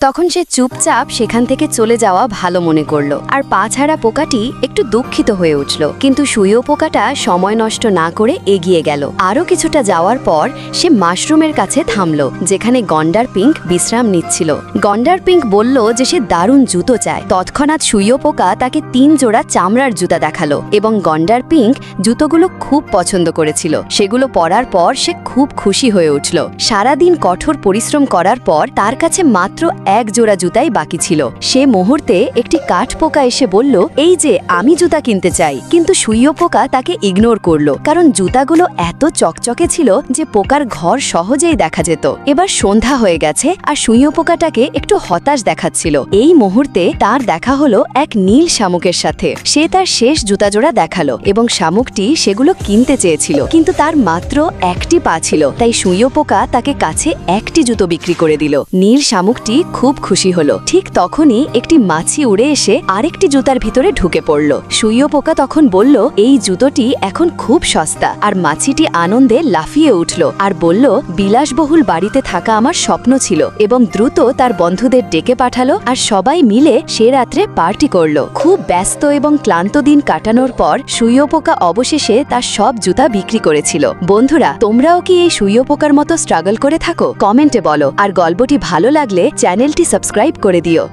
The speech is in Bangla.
তখন সে চুপচাপ সেখান থেকে চলে যাওয়া ভালো মনে করলো আর পা ছাড়া পোকাটি একটু দুঃখিত হয়ে উঠল। কিন্তু সুইয় পোকাটা সময় নষ্ট না করে এগিয়ে গেল। আরও কিছুটা যাওয়ার পর সে মাশরুমের কাছে থামলো, যেখানে গন্ডার পিঙ্ক বিশ্রাম নিচ্ছিল। গন্ডার পিঙ্ক বলল যে সে দারুণ জুতো চায়। তৎক্ষণাৎ সুইয় পোকা তাকে 3 জোড়া চামড়ার জুতা দেখালো এবং গন্ডার পিঙ্ক জুতোগুলো খুব পছন্দ করেছিল। সেগুলো পরার পর সে খুব খুশি হয়ে উঠল। সারাদিন কঠোর পরিশ্রম করার পর তার কাছে মাত্র 1 জোড়া জুতাই বাকি ছিল। সে মুহূর্তে একটি কাঠ পোকা এসে বলল, এই যে আমি জুতা কিনতে চাই। কিন্তু সুইয় পোকা তাকে ইগনোর করলো, কারণ জুতাগুলো এত চকচকে ছিল যে পোকার ঘর সহজেই দেখা যেত। এবার সন্ধ্যা হয়ে গেছে আর সুইয় পোকাটাকে একটু হতাশ দেখাচ্ছিল। এই মুহূর্তে তার দেখা হলো এক নীল শামুকের সাথে। সে তার শেষ জুতা জোড়া দেখালো এবং শামুকটি সেগুলো কিনতে চেয়েছিল, কিন্তু তার মাত্র 1টি পা ছিল। তাই সুইয় পোকা তাকে কাছে 1টি জুতো বিক্রি করে দিল। নীল শামুকটি খুব খুশি হলো। ঠিক তখনই একটি মাছি উড়ে এসে আরেকটি জুতার ভিতরে ঢুকে পড়ল। সুইয় পোকা তখন বলল, এই জুতোটি এখন খুব সস্তা। আর মাছিটি আনন্দে লাফিয়ে উঠল আর বলল, বিলাসবহুল বাড়িতে থাকা আমার স্বপ্ন ছিল। এবং দ্রুত তার বন্ধুদের ডেকে পাঠালো আর সবাই মিলে সে রাত্রে পার্টি করল। খুব ব্যস্ত এবং ক্লান্ত দিন কাটানোর পর সুইয় পোকা অবশেষে তার সব জুতা বিক্রি করেছিল। বন্ধুরা, তোমরাও কি এই সুইয় পোকার মতো স্ট্রাগল করে থাকো? কমেন্টে বলো। আর গল্পটি ভালো লাগলে চ্যানেলটি সাবস্ক্রাইব করে দিও।